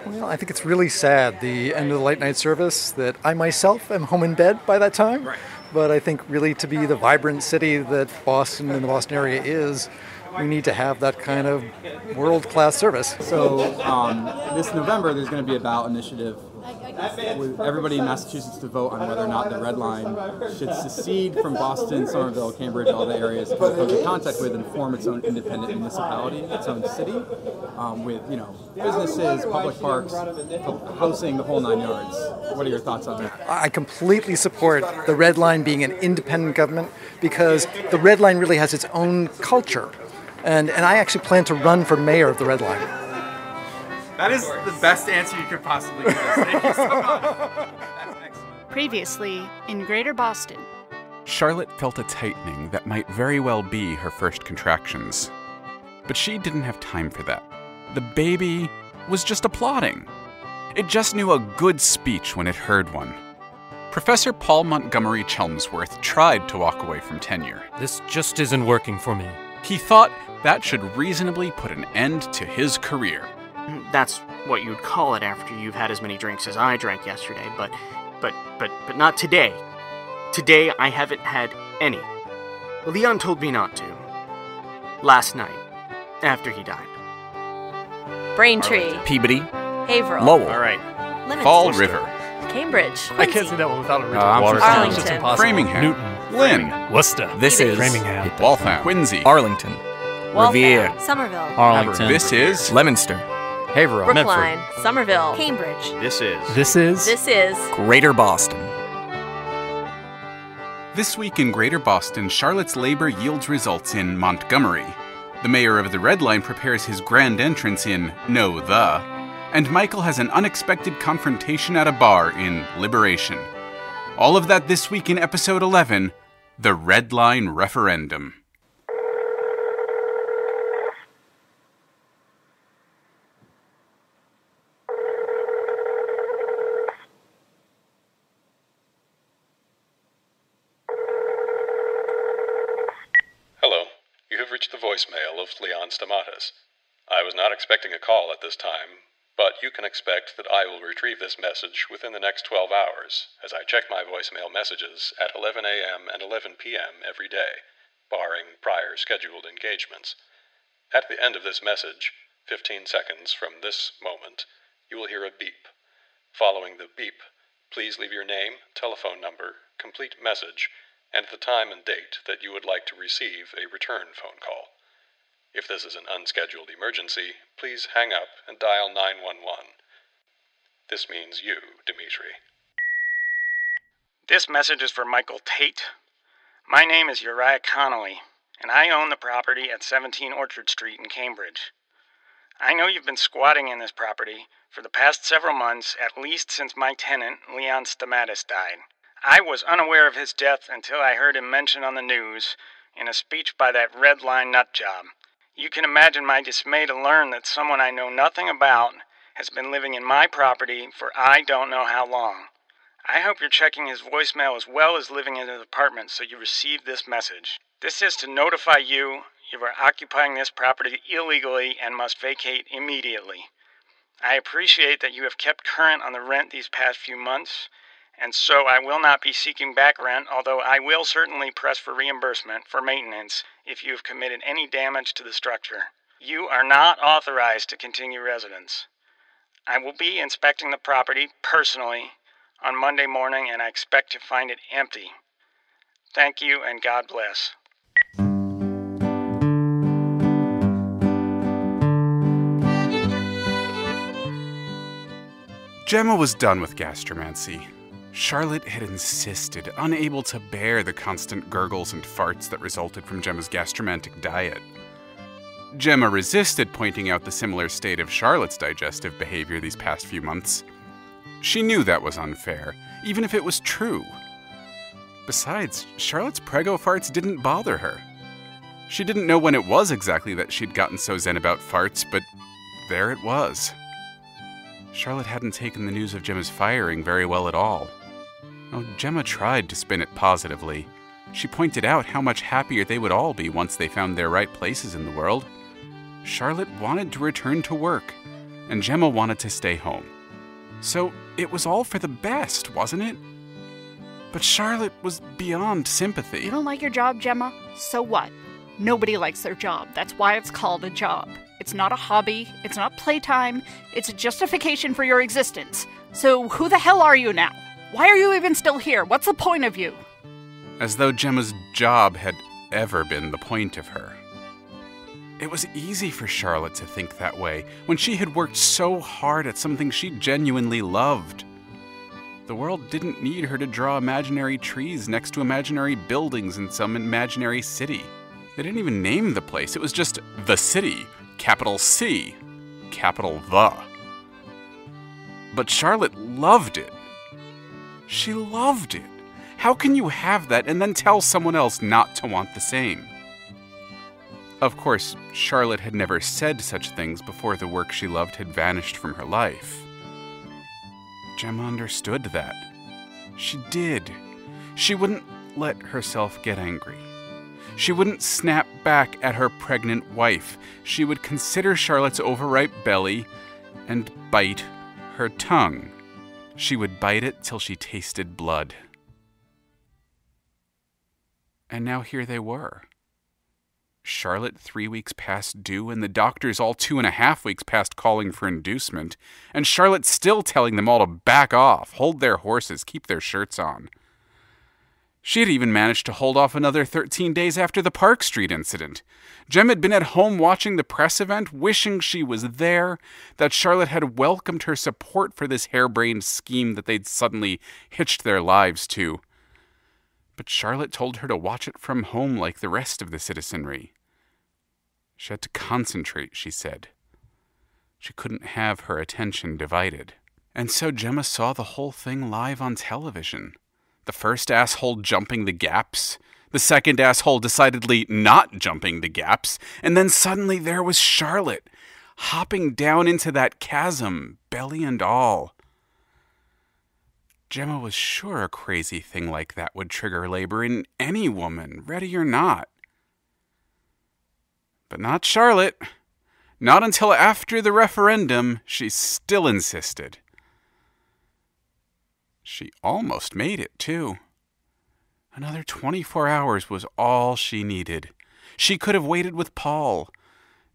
Well, I think it's really sad, the end of the late night service, that I myself am home in bed by that time. Right. But I think really to be the vibrant city that Boston and the Boston area is, we need to have that kind of world-class service. So this November, there's going to be a ballot initiative with everybody in Massachusetts to vote on whether or not the Red Line should secede from Boston, Somerville, Cambridge, all the areas it comes in contact with, and form its own independent municipality, its own city, with businesses, public parks, housing, the whole 9 yards. What are your thoughts on that? I completely support the Red Line being an independent government because the Red Line really has its own culture. And I actually plan to run for mayor of the Red Line. That is the best answer you could possibly give us. Thank you so much. That's excellent. Previously in Greater Boston. Charlotte felt a tightening that might very well be her first contractions. But she didn't have time for that. The baby was just applauding. It just knew a good speech when it heard one. Professor Paul Montgomery Chelmsworth tried to walk away from tenure. This just isn't working for me. He thought that should reasonably put an end to his career. That's what you'd call it after you've had as many drinks as I drank yesterday, but not today. Today I haven't had any. Leon told me not to. Last night, after he died. Braintree. Peabody. Haverhill. Lowell. All right. Leamington. Fall River. Cambridge. I can't see that one without a ring. Arlington. It's impossible. Framingham. Newton. Lynn. Worcester. This is Framingham. Waltham. Quincy. Arlington. Revere. Somerville. Arlington. This is Leominster. Haverhill. Brookline. Somerville. Cambridge. This is This is Greater Boston. This week in Greater Boston, Charlotte's labor yields results in Montgomery. The mayor of the Red Line prepares his grand entrance in No The. And Michael has an unexpected confrontation at a bar in Liberation. All of that this week in episode 11, The Red Line Referendum. Hello, you have reached the voicemail of Leon&nbsp. I was not expecting a call at this time, but you can expect that I will retrieve this message within the next 12 hours, as I check my voicemail messages at 11 a.m. and 11 p.m. every day, barring prior scheduled engagements. At the end of this message, 15 seconds from this moment, you will hear a beep. Following the beep, please leave your name, telephone number, complete message, and the time and date that you would like to receive a return phone call. If this is an unscheduled emergency, please hang up and dial 911. This means you, Dimitri. This message is for Michael Tate. My name is Uriah Connolly, and I own the property at 17 Orchard Street in Cambridge. I know you've been squatting in this property for the past several months, at least since my tenant, Leon&nbsp, died. I was unaware of his death until I heard him mentioned on the news in a speech by that Red Line nutjob. You can imagine my dismay to learn that someone I know nothing about has been living in my property for I don't know how long. I hope you're checking his voicemail as well as living in his apartment so you receive this message. This is to notify you are occupying this property illegally and must vacate immediately. I appreciate that you have kept current on the rent these past few months, and so I will not be seeking back rent, although I will certainly press for reimbursement for maintenance if you have committed any damage to the structure. You are not authorized to continue residence. I will be inspecting the property personally on Monday morning, and I expect to find it empty. Thank you, and God bless. Gemma was done with gastromancy. Charlotte had insisted, unable to bear the constant gurgles and farts that resulted from Gemma's gastromantic diet. Gemma resisted pointing out the similar state of Charlotte's digestive behavior these past few months. She knew that was unfair, even if it was true. Besides, Charlotte's prego farts didn't bother her. She didn't know when it was exactly that she'd gotten so zen about farts, but there it was. Charlotte hadn't taken the news of Gemma's firing very well at all. Oh, Gemma tried to spin it positively. She pointed out how much happier they would all be once they found their right places in the world. Charlotte wanted to return to work, and Gemma wanted to stay home. So it was all for the best, wasn't it? But Charlotte was beyond sympathy. You don't like your job, Gemma? So what? Nobody likes their job. That's why it's called a job. It's not a hobby. It's not playtime. It's a justification for your existence. So who the hell are you now? Why are you even still here? What's the point of you? As though Gemma's job had ever been the point of her. It was easy for Charlotte to think that way when she had worked so hard at something she genuinely loved. The world didn't need her to draw imaginary trees next to imaginary buildings in some imaginary city. They didn't even name the place. It was just the city, capital C, capital The. But Charlotte loved it. She loved it. How can you have that and then tell someone else not to want the same? Of course, Charlotte had never said such things before the work she loved had vanished from her life. Gemma understood that. She did. She wouldn't let herself get angry. She wouldn't snap back at her pregnant wife. She would consider Charlotte's overripe belly and bite her tongue. She would bite it till she tasted blood. And now here they were. Charlotte 3 weeks past due, and the doctors all 2.5 weeks past calling for inducement, and Charlotte still telling them all to back off, hold their horses, keep their shirts on. She had even managed to hold off another 13 days after the Park Street incident. Jem had been at home watching the press event, wishing she was there, that Charlotte had welcomed her support for this harebrained scheme that they'd suddenly hitched their lives to. But Charlotte told her to watch it from home like the rest of the citizenry. She had to concentrate, she said. She couldn't have her attention divided. And so Gemma saw the whole thing live on television. The first asshole jumping the gaps, the second asshole decidedly not jumping the gaps, and then suddenly there was Charlotte, hopping down into that chasm, belly and all. Gemma was sure a crazy thing like that would trigger labor in any woman, ready or not. But not Charlotte. Not until after the referendum, she still insisted. She almost made it, too. Another 24 hours was all she needed. She could have waited with Paul.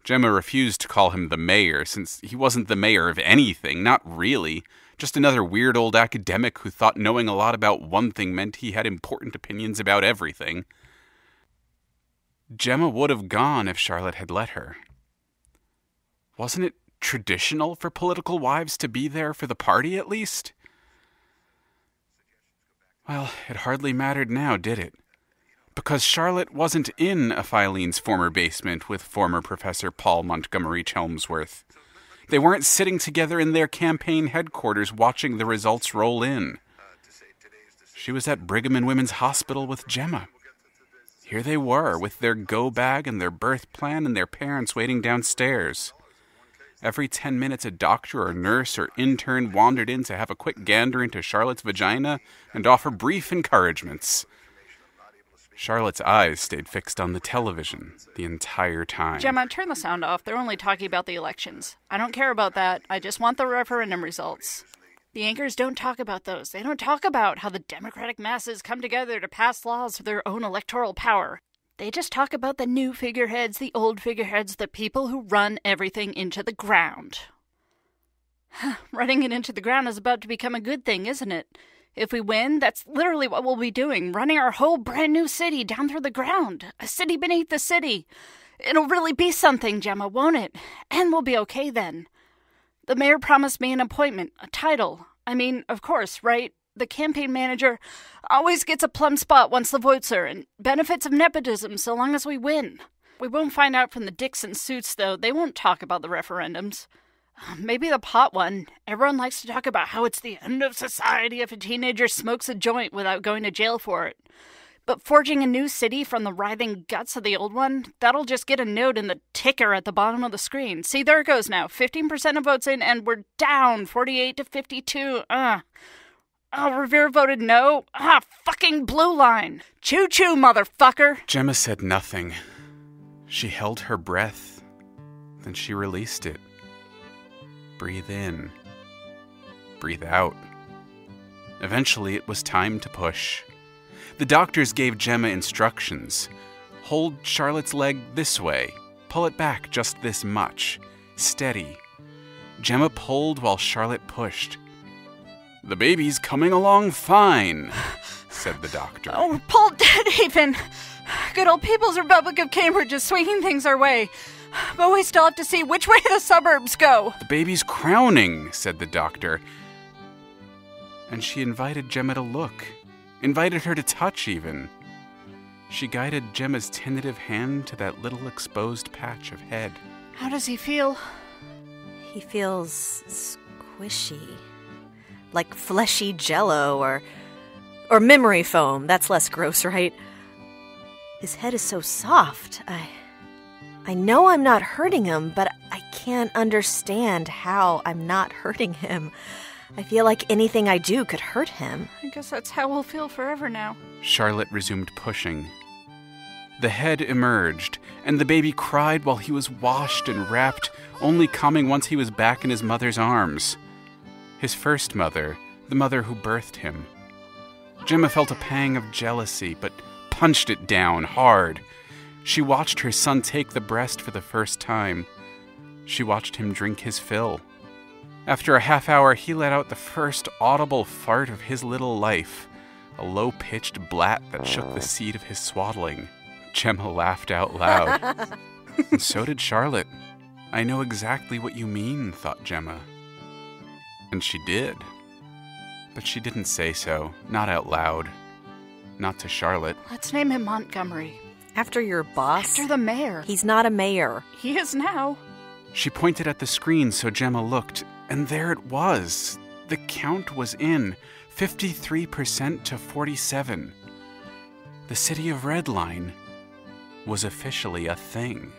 Gemma refused to call him the mayor, since he wasn't the mayor of anything, not really. Just another weird old academic who thought knowing a lot about one thing meant he had important opinions about everything. Gemma would have gone if Charlotte had let her. Wasn't it traditional for political wives to be there for the party, at least? Well, it hardly mattered now, did it? Because Charlotte wasn't in a Filene's former basement with former Professor Paul Montgomery Chelmsworth. They weren't sitting together in their campaign headquarters watching the results roll in. She was at Brigham and Women's Hospital with Gemma. Here they were, with their go bag and their birth plan and their parents waiting downstairs. Every 10 minutes a doctor or nurse or intern wandered in to have a quick gander into Charlotte's vagina and offer brief encouragements. Charlotte's eyes stayed fixed on the television the entire time. Gemma, turn the sound off. They're only talking about the elections. I don't care about that. I just want the referendum results. The anchors don't talk about those. They don't talk about how the Democratic masses come together to pass laws for their own electoral power. They just talk about the new figureheads, the old figureheads, the people who run everything into the ground. Running it into the ground is about to become a good thing, isn't it? If we win, that's literally what we'll be doing, running our whole brand new city down through the ground. A city beneath the city. It'll really be something, Gemma, won't it? And we'll be okay then. The mayor promised me an appointment, a title. I mean, of course, right? The campaign manager always gets a plum spot once the votes are, and benefits of nepotism so long as we win. We won't find out from the Dixon suits, though. They won't talk about the referendums. Maybe the pot one. Everyone likes to talk about how it's the end of society if a teenager smokes a joint without going to jail for it. But forging a new city from the writhing guts of the old one, that'll just get a note in the ticker at the bottom of the screen. See, there it goes now. 15% of votes in, and we're down 48 to 52. Revere voted no. Fucking blue line. Choo-choo, motherfucker. Gemma said nothing. She held her breath. Then she released it. Breathe in. Breathe out. Eventually, it was time to push. The doctors gave Gemma instructions. Hold Charlotte's leg this way. Pull it back just this much. Steady. Gemma pulled while Charlotte pushed. "The baby's coming along fine," said the doctor. Oh, pull dead even. Good old People's Republic of Cambridge is swinging things our way. But we still have to see which way the suburbs go. "The baby's crowning," said the doctor. And she invited Gemma to look. Invited her to touch, even. She guided Gemma's tentative hand to that little exposed patch of head. How does he feel? He feels squishy. Like fleshy jello or memory foam. That's less gross, right? His head is so soft. I know I'm not hurting him, but I can't understand how I'm not hurting him. I feel like anything I do could hurt him. I guess that's how we'll feel forever now. Charlotte resumed pushing. The head emerged, and the baby cried while he was washed and wrapped, only coming once he was back in his mother's arms. His first mother, the mother who birthed him. Gemma felt a pang of jealousy, but punched it down hard. She watched her son take the breast for the first time. She watched him drink his fill. After a half hour, he let out the first audible fart of his little life, a low-pitched blat that shook the seat of his swaddling. Gemma laughed out loud. And so did Charlotte. "I know exactly what you mean," thought Gemma. And she did. But she didn't say so, not out loud. Not to Charlotte. Let's name him Montgomery. After your boss? After the mayor. He's not a mayor. He is now. She pointed at the screen so Gemma looked, and there it was. The count was in, 53% to 47. The city of Red Line was officially a thing.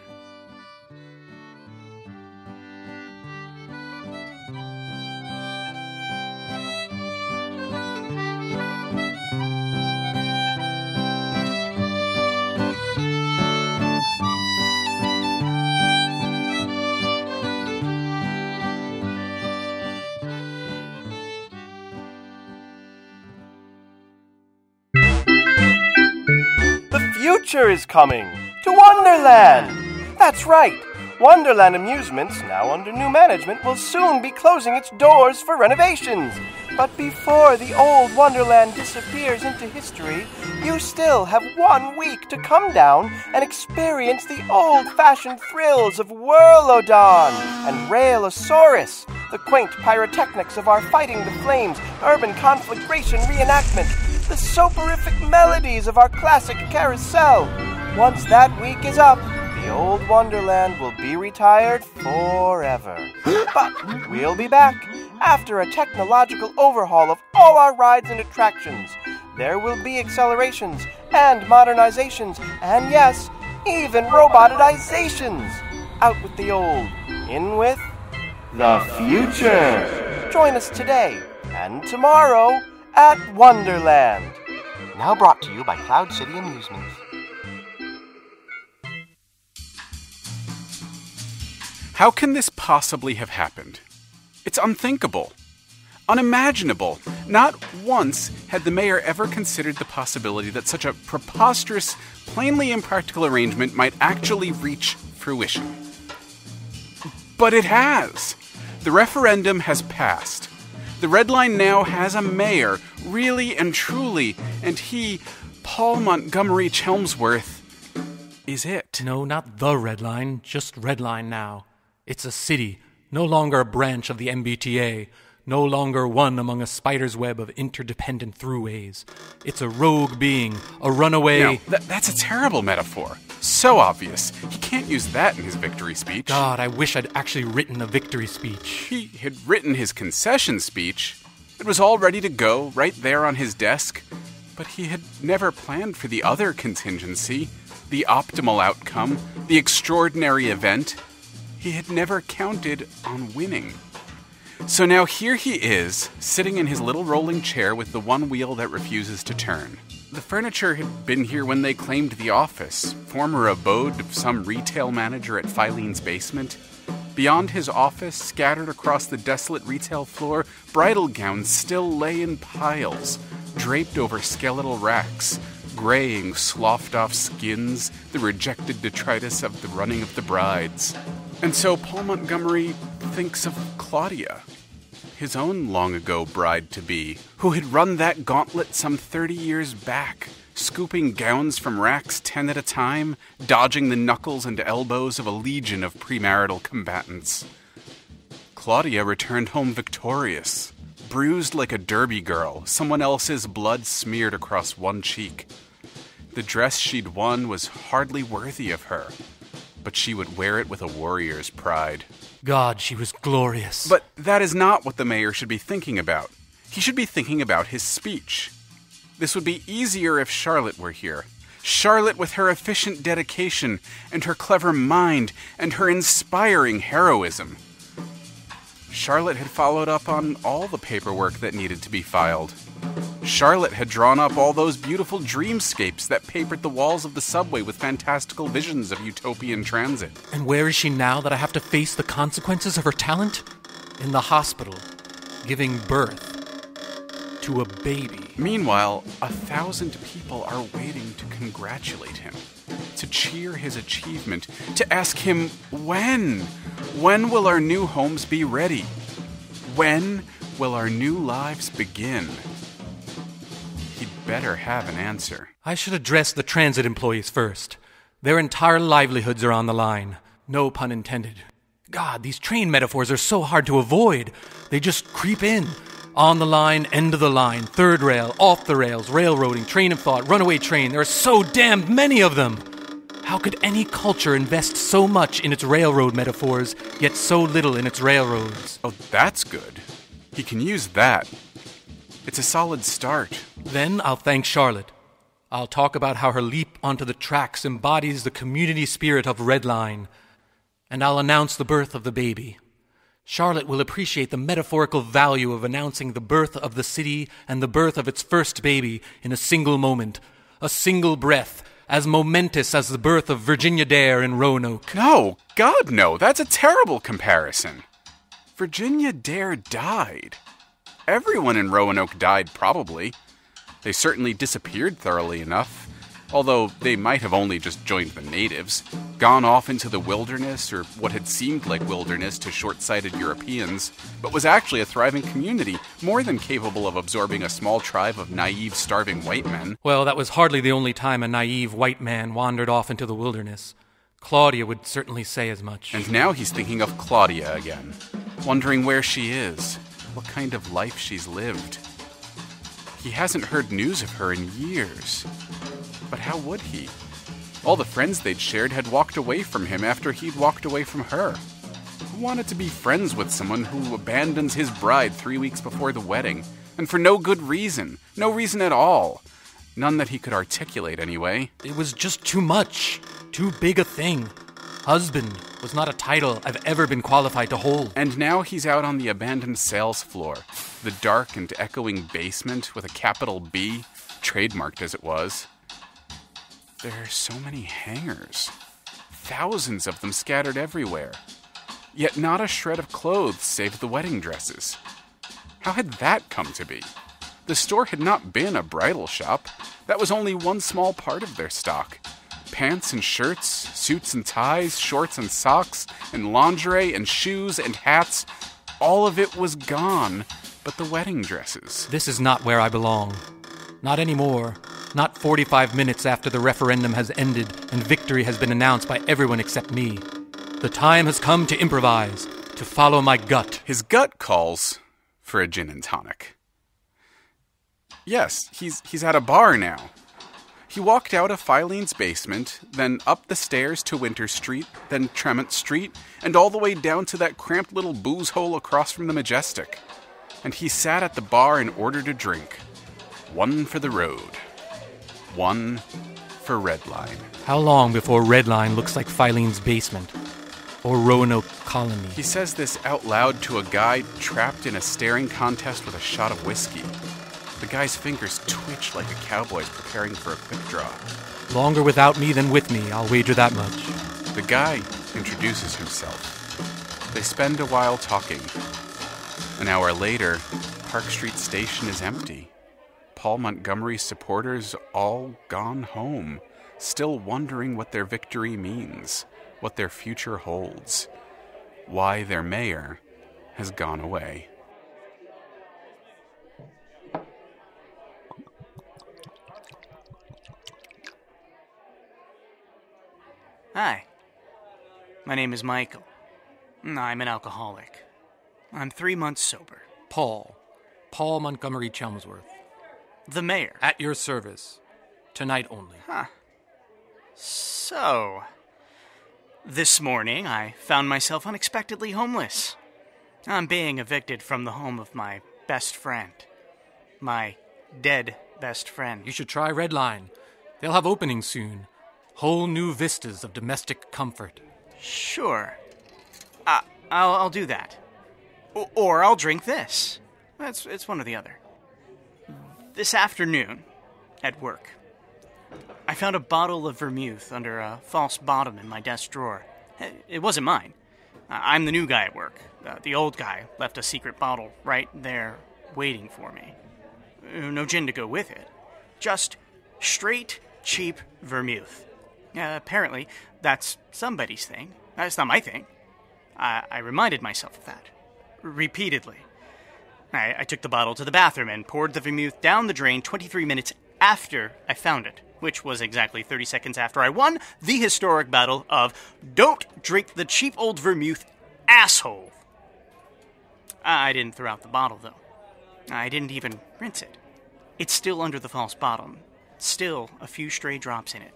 Future is coming to Wonderland. That's right. Wonderland Amusements, now under new management, will soon be closing its doors for renovations. But before the old Wonderland disappears into history, you still have 1 week to come down and experience the old-fashioned thrills of Whirlodon and Railosaurus, the quaint pyrotechnics of our Fighting the Flames urban conflagration reenactment, the soporific melodies of our classic carousel. Once that week is up, the old Wonderland will be retired forever. But we'll be back after a technological overhaul of all our rides and attractions. There will be accelerations and modernizations, and yes, even roboticizations. Out with the old, in with the future. Join us today and tomorrow at Wonderland. Now brought to you by Cloud City Amusements. How can this possibly have happened? It's unthinkable. Unimaginable. Not once had the mayor ever considered the possibility that such a preposterous, plainly impractical arrangement might actually reach fruition. But it has. The referendum has passed. The Red Line now has a mayor, really and truly, and he, Paul Montgomery Chelmsworth, is it. No, not the Red Line, just Red Line now. It's a city, no longer a branch of the MBTA, no longer one among a spider's web of interdependent throughways. It's a rogue being, a runaway... No, that's a terrible metaphor. So obvious. He can't use that in his victory speech. God, I wish I'd actually written a victory speech. He had written his concession speech. It was all ready to go, right there on his desk. But he had never planned for the other contingency, the optimal outcome, the extraordinary event. He had never counted on winning. So now here he is, sitting in his little rolling chair with the one wheel that refuses to turn. The furniture had been here when they claimed the office, former abode of some retail manager at Filene's basement. Beyond his office, scattered across the desolate retail floor, bridal gowns still lay in piles, draped over skeletal racks, graying, sloughed-off skins, the rejected detritus of the running of the brides. And so Paul Montgomery thinks of Claudia, his own long-ago bride-to-be, who had run that gauntlet some 30 years back, scooping gowns from racks 10 at a time, dodging the knuckles and elbows of a legion of premarital combatants. Claudia returned home victorious, bruised like a derby girl, someone else's blood smeared across one cheek. The dress she'd won was hardly worthy of her, but she would wear it with a warrior's pride. God, she was glorious. But that is not what the mayor should be thinking about. He should be thinking about his speech. This would be easier if Charlotte were here. Charlotte with her efficient dedication and her clever mind and her inspiring heroism. Charlotte had followed up on all the paperwork that needed to be filed. Charlotte had drawn up all those beautiful dreamscapes that papered the walls of the subway with fantastical visions of utopian transit. And where is she now that I have to face the consequences of her talent? In the hospital, giving birth to a baby. Meanwhile, 1,000 people are waiting to congratulate him, to cheer his achievement, to ask him when? When will our new homes be ready? When will our new lives begin? He'd better have an answer. I should address the transit employees first. Their entire livelihoods are on the line. No pun intended. God, these train metaphors are so hard to avoid. They just creep in. On the line, end of the line, third rail, off the rails, railroading, train of thought, runaway train. There are so damned many of them. How could any culture invest so much in its railroad metaphors, yet so little in its railroads? Oh, that's good. He can use that. It's a solid start. Then I'll thank Charlotte. I'll talk about how her leap onto the tracks embodies the community spirit of Red Line. And I'll announce the birth of the baby. Charlotte will appreciate the metaphorical value of announcing the birth of the city and the birth of its first baby in a single moment, a single breath, as momentous as the birth of Virginia Dare in Roanoke. No, God no, that's a terrible comparison. Virginia Dare died. Everyone in Roanoke died, probably. They certainly disappeared thoroughly enough, although they might have only just joined the natives, gone off into the wilderness, or what had seemed like wilderness to short-sighted Europeans, but was actually a thriving community, more than capable of absorbing a small tribe of naive, starving white men. Well, that was hardly the only time a naive white man wandered off into the wilderness. Claudia would certainly say as much. And now he's thinking of Claudia again, wondering where she is, what kind of life she's lived. He hasn't heard news of her in years. But how would he? All the friends they'd shared had walked away from him after he'd walked away from her. Who wanted to be friends with someone who abandons his bride 3 weeks before the wedding, and for no good reason, no reason at all? None that he could articulate, anyway. It was just too much, too big a thing. Husband was not a title I've ever been qualified to hold. And now he's out on the abandoned sales floor, the dark and echoing basement with a capital B, trademarked as it was. There are so many hangers, thousands of them scattered everywhere, yet not a shred of clothes save the wedding dresses. How had that come to be? The store had not been a bridal shop. That was only one small part of their stock. Pants and shirts, suits and ties, shorts and socks, and lingerie and shoes and hats, all of it was gone, but the wedding dresses. This is not where I belong. Not anymore. Not 45 minutes after the referendum has ended and victory has been announced by everyone except me. The time has come to improvise, to follow my gut. His gut calls for a gin and tonic. Yes, he's at a bar now. He walked out of Filene's basement, then up the stairs to Winter Street, then Tremont Street, and all the way down to that cramped little booze hole across from the Majestic. And he sat at the bar and ordered a drink. One for the road. One for Red Line. How long before Red Line looks like Filene's basement? Or Roanoke Colony? He says this out loud to a guy trapped in a staring contest with a shot of whiskey. The guy's fingers twitch like a cowboy's preparing for a quick draw. Longer without me than with me, I'll wager that much. The guy introduces himself. They spend a while talking. An hour later, Park Street Station is empty. Paul Montgomery's supporters all gone home, still wondering what their victory means, what their future holds, why their mayor has gone away. Hi. My name is Michael. I'm an alcoholic. I'm 3 months sober. Paul Montgomery Chelmsworth. The mayor. At your service. Tonight only. Huh. So, this morning I found myself unexpectedly homeless. I'm being evicted from the home of my best friend. My dead best friend. You should try Red Line. They'll have openings soon. Whole new vistas of domestic comfort. Sure. I'll do that. Or I'll drink this. It's one or the other. This afternoon, at work, I found a bottle of vermouth under a false bottom in my desk drawer. It wasn't mine. I'm the new guy at work. The old guy left a secret bottle right there waiting for me. No gin to go with it. Just straight, cheap vermouth. Apparently, that's somebody's thing. That's not my thing. I reminded myself of that. Repeatedly. I took the bottle to the bathroom and poured the vermouth down the drain 23 minutes after I found it, which was exactly 30 seconds after I won the historic battle of Don't Drink the Cheap Old Vermouth, Asshole. I didn't throw out the bottle, though. I didn't even rinse it. It's still under the false bottom. Still a few stray drops in it.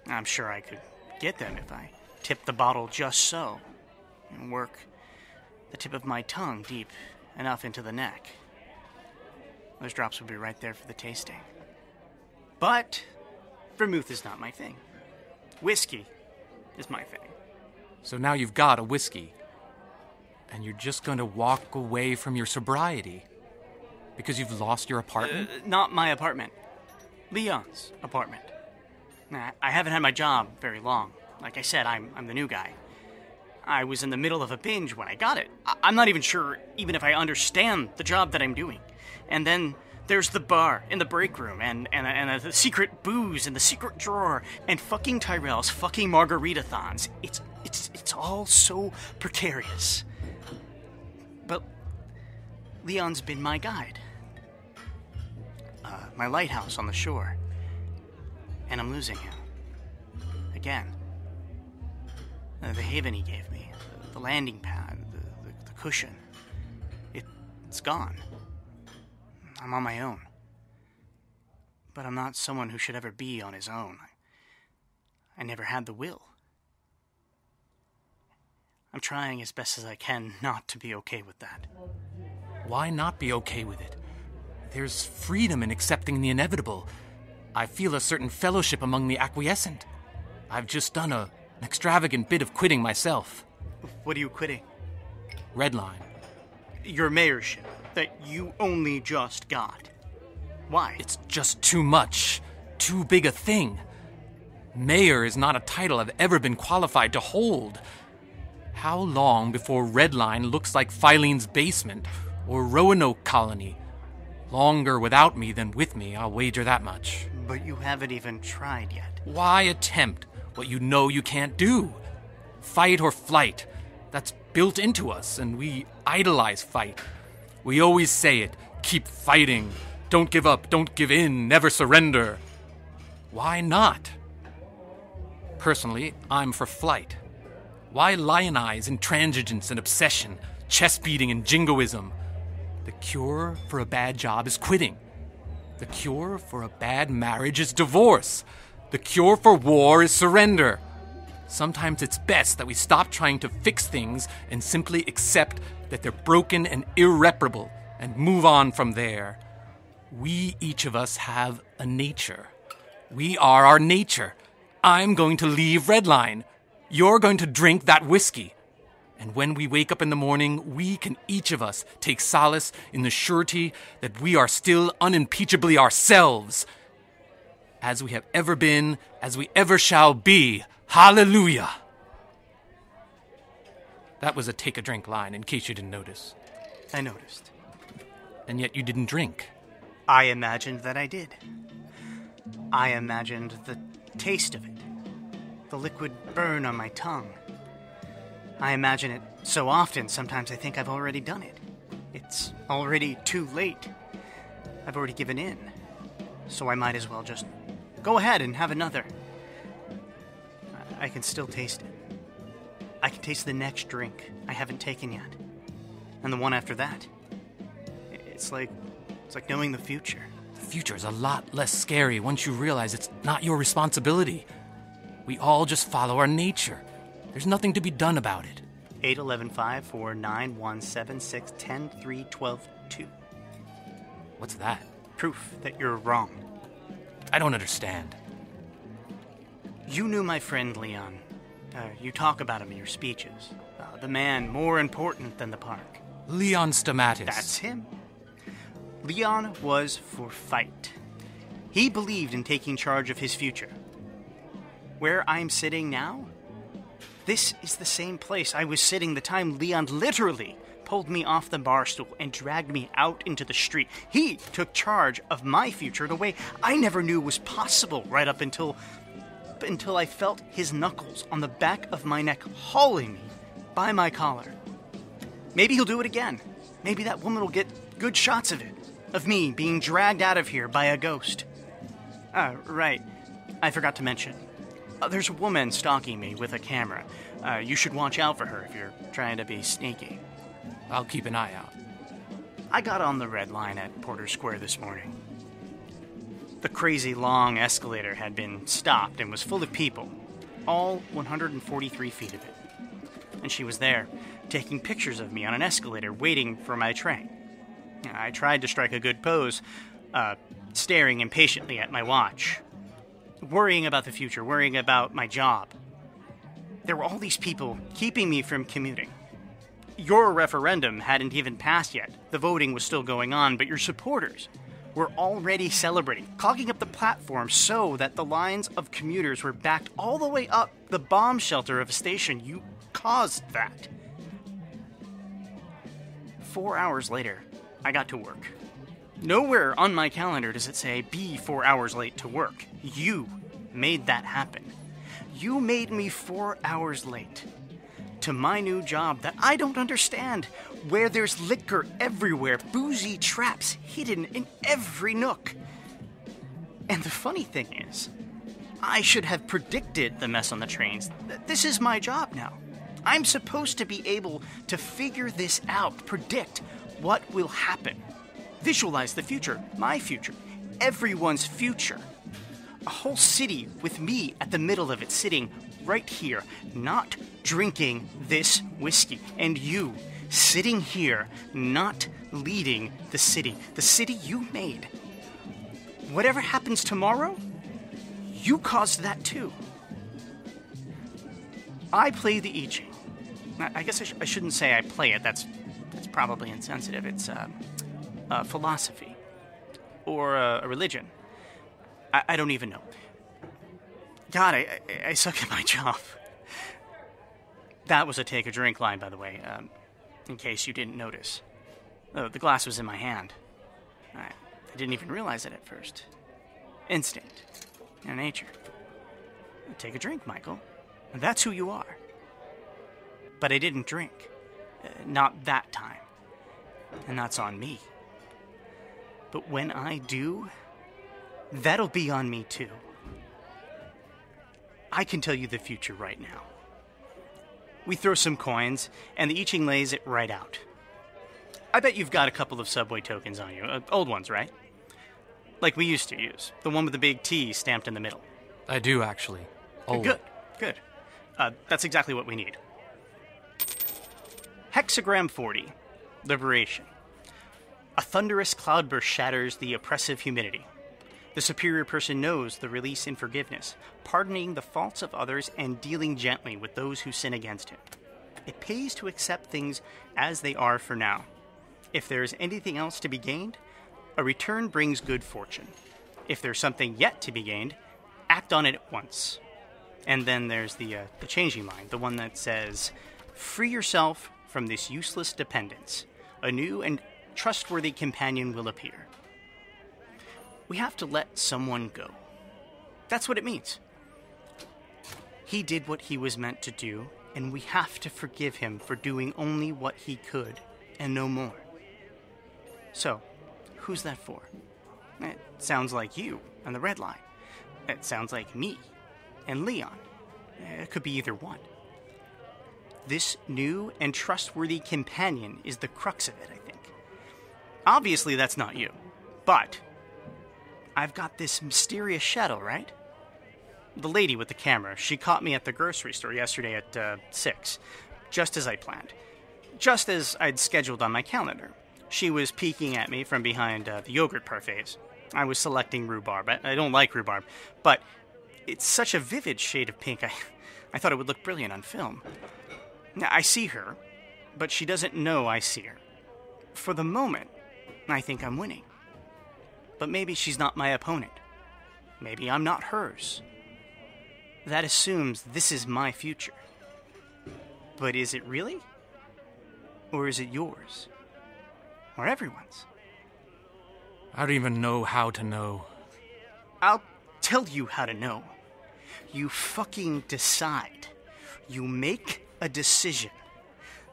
I'm sure I could get them if I tipped the bottle just so, and work the tip of my tongue deep enough into the neck. Those drops would be right there for the tasting. But vermouth is not my thing. Whiskey is my thing. So now you've got a whiskey, and you're just going to walk away from your sobriety because you've lost your apartment? Not my apartment. Leon's apartment. I haven't had my job very long. Like I said, I'm the new guy. I was in the middle of a binge when I got it. I'm not even sure even if I understand the job that I'm doing. And then there's the bar in the break room and the secret booze in the secret drawer and fucking Tyrell's fucking margarita-thons. It's all so precarious. But Leon's been my guide. My lighthouse on the shore. And I'm losing him. Again. The haven he gave me, the landing pad, the cushion. It's gone. I'm on my own. But I'm not someone who should ever be on his own. I never had the will. I'm trying as best as I can not to be okay with that. Why not be okay with it? There's freedom in accepting the inevitable. I feel a certain fellowship among the acquiescent. I've just done an extravagant bit of quitting myself. What are you quitting? Red Line. Your mayorship that you only just got. Why? It's just too much. Too big a thing. Mayor is not a title I've ever been qualified to hold. How long before Red Line looks like Filene's basement or Roanoke Colony? Longer without me than with me, I'll wager that much. But you haven't even tried yet. Why attempt what you know you can't do? Fight or flight. That's built into us, and we idolize fight. We always say it. Keep fighting. Don't give up. Don't give in. Never surrender. Why not? Personally, I'm for flight. Why lionize intransigence and obsession, chest-beating and jingoism? The cure for a bad job is quitting. The cure for a bad marriage is divorce. The cure for war is surrender. Sometimes it's best that we stop trying to fix things and simply accept that they're broken and irreparable and move on from there. We, each of us, have a nature. We are our nature. I'm going to leave Red Line. You're going to drink that whiskey. And when we wake up in the morning, we can each of us take solace in the surety that we are still unimpeachably ourselves. As we have ever been, as we ever shall be. Hallelujah! That was a take-a-drink line, in case you didn't notice. I noticed. And yet you didn't drink. I imagined that I did. I imagined the taste of it. The liquid burn on my tongue. I imagine it so often, sometimes I think I've already done it. It's already too late. I've already given in. So I might as well just go ahead and have another. I can still taste it. I can taste the next drink I haven't taken yet. And the one after that. It's like knowing the future. The future is a lot less scary once you realize it's not your responsibility. We all just follow our nature. There's nothing to be done about it. 8, 11, 5, 4, 9, 1, 7, 6, 10, 3, 12, 2. What's that? Proof that you're wrong. I don't understand. You knew my friend Leon. You talk about him in your speeches. The man more important than the park. Leon&nbsp. That's him. Leon was for fight. He believed in taking charge of his future. Where I'm sitting now, this is the same place I was sitting the time Leon literally pulled me off the bar stool and dragged me out into the street. He took charge of my future in a way I never knew was possible right up until I felt his knuckles on the back of my neck hauling me by my collar. Maybe he'll do it again. Maybe that woman will get good shots of it, of me being dragged out of here by a ghost. Right. I forgot to mention. There's a woman stalking me with a camera. You should watch out for her if you're trying to be sneaky. I'll keep an eye out. I got on the Red Line at Porter Square this morning. The crazy long escalator had been stopped and was full of people, all 143 feet of it. And she was there, taking pictures of me on an escalator, waiting for my train. I tried to strike a good pose, staring impatiently at my watch, worrying about the future, worrying about my job. There were all these people keeping me from commuting. Your referendum hadn't even passed yet. The voting was still going on, but your supporters were already celebrating, clogging up the platform so that the lines of commuters were backed all the way up the bomb shelter of a station. You caused that. 4 hours later, I got to work. Nowhere on my calendar does it say, be 4 hours late to work. You made that happen. You made me 4 hours late to my new job that I don't understand, where there's liquor everywhere, boozy traps hidden in every nook. And the funny thing is, I should have predicted the mess on the trains. This is my job now. I'm supposed to be able to figure this out, predict what will happen, visualize the future, my future, everyone's future. A whole city with me at the middle of it, sitting right here, not drinking this whiskey, and you sitting here, not leading the city you made. Whatever happens tomorrow, you caused that too. I play the I Ching. I guess I shouldn't say I play it. That's probably insensitive. It's a philosophy or a religion. I don't even know. God, I suck at my job. That was a take a drink line, by the way, in case you didn't notice. The glass was in my hand. I didn't even realize it at first. Instinct. Nature. Take a drink, Michael. That's who you are. But I didn't drink. Not that time. And that's on me. But when I do, that'll be on me too. I can tell you the future right now. We throw some coins, and the I Ching lays it right out. I bet you've got a couple of subway tokens on you. Old ones, right? Like we used to use. The one with the big T stamped in the middle. I do, actually. Old. Good. That's exactly what we need. Hexagram 40. Liberation. A thunderous cloudburst shatters the oppressive humidity. The superior person knows the release in forgiveness, pardoning the faults of others and dealing gently with those who sin against him. It pays to accept things as they are for now. If there is anything else to be gained, a return brings good fortune. If there's something yet to be gained, act on it at once. And then there's the changing line, the one that says, Free yourself from this useless dependence. A new and trustworthy companion will appear. We have to let someone go. That's what it means. He did what he was meant to do, and we have to forgive him for doing only what he could, and no more. So, who's that for? It sounds like you on the Red Line. It sounds like me and Leon. It could be either one. This new and trustworthy companion is the crux of it, I think. Obviously, that's not you. But I've got this mysterious shadow, right? The lady with the camera, she caught me at the grocery store yesterday at 6, just as I planned. Just as I'd scheduled on my calendar. She was peeking at me from behind the yogurt parfaits. I was selecting rhubarb. I don't like rhubarb, but it's such a vivid shade of pink, I thought it would look brilliant on film. Now, I see her, but she doesn't know I see her. For the moment, I think I'm winning. But maybe she's not my opponent. Maybe I'm not hers. That assumes this is my future. But is it really? Or is it yours? Or everyone's? I don't even know how to know. I'll tell you how to know. You fucking decide. You make a decision.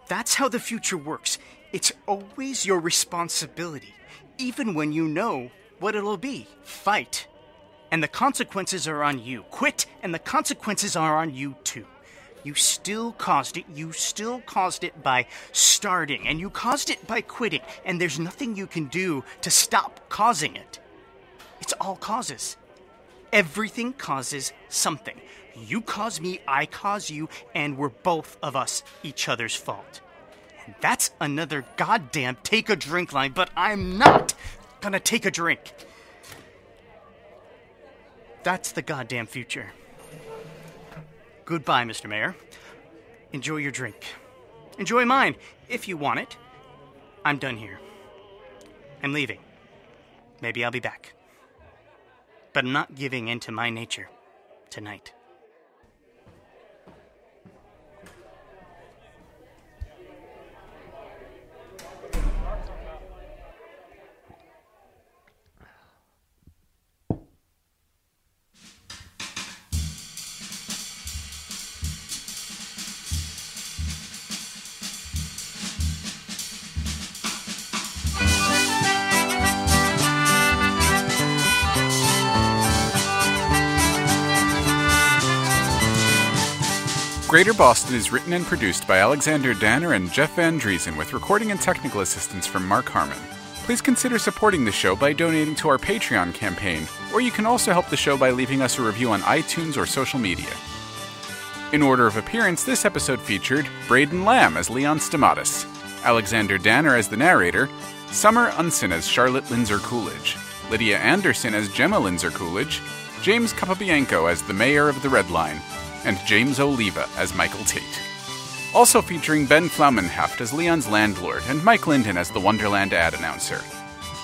That's how the future works. It's always your responsibility, even when you know what it'll be. Fight. And the consequences are on you. Quit, and the consequences are on you too. You still caused it. You still caused it by starting, and you caused it by quitting, and there's nothing you can do to stop causing it. It's all causes. Everything causes something. You cause me, I cause you, and we're both of us each other's fault. And that's another goddamn take a drink line, but I'm not gonna take a drink. That's the goddamn future. Goodbye, Mr. Mayor. Enjoy your drink. Enjoy mine, if you want it. I'm done here. I'm leaving. Maybe I'll be back. But I'm not giving in to my nature tonight. Greater Boston is written and produced by Alexander Danner and Jeff Van Driesen with recording and technical assistance from Marc Harmon. Please consider supporting the show by donating to our Patreon campaign, or you can also help the show by leaving us a review on iTunes or social media. In order of appearance, this episode featured Braden Lam as Leon&nbsp, Alexander Danner as the narrator, Summer Unsinn as Charlotte Linzer-Coolidge, Lydia Anderson as Gemma Linzer-Coolidge, James Capobianco as the Mayor of the Red Line, and James Oliva as Michael Tate. Also featuring Ben Flaumenhaft as Leon's landlord and Mike Linden as the Wonderland ad announcer.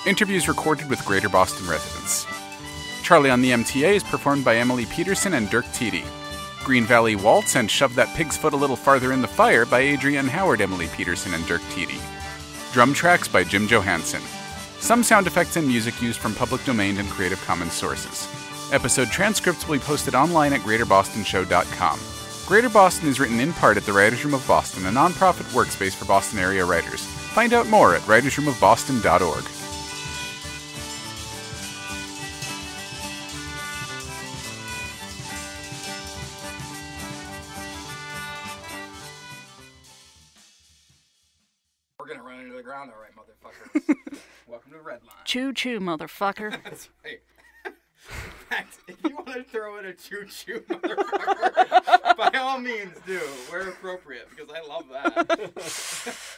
Interviews recorded with Greater Boston residents. Charlie on the MTA is performed by Emily Peterson and Dirk Teedy. Green Valley Waltz and Shove That Pig's Foot a Little Farther in the Fire by Adrienne Howard, Emily Peterson, and Dirk Teedy. Drum tracks by Jim Johansson. Some sound effects and music used from public domain and Creative Commons sources. Episode transcripts will be posted online at greaterbostonshow.com. Greater Boston is written in part at the Writers' Room of Boston, a nonprofit workspace for Boston area writers. Find out more at writersroomofboston.org. We're gonna run into the ground, all right, motherfuckers. Welcome to Red Line. Choo-choo, motherfucker. That's right. In fact, if you want to throw in a choo-choo, motherfucker, by all means do. Where appropriate, because I love that.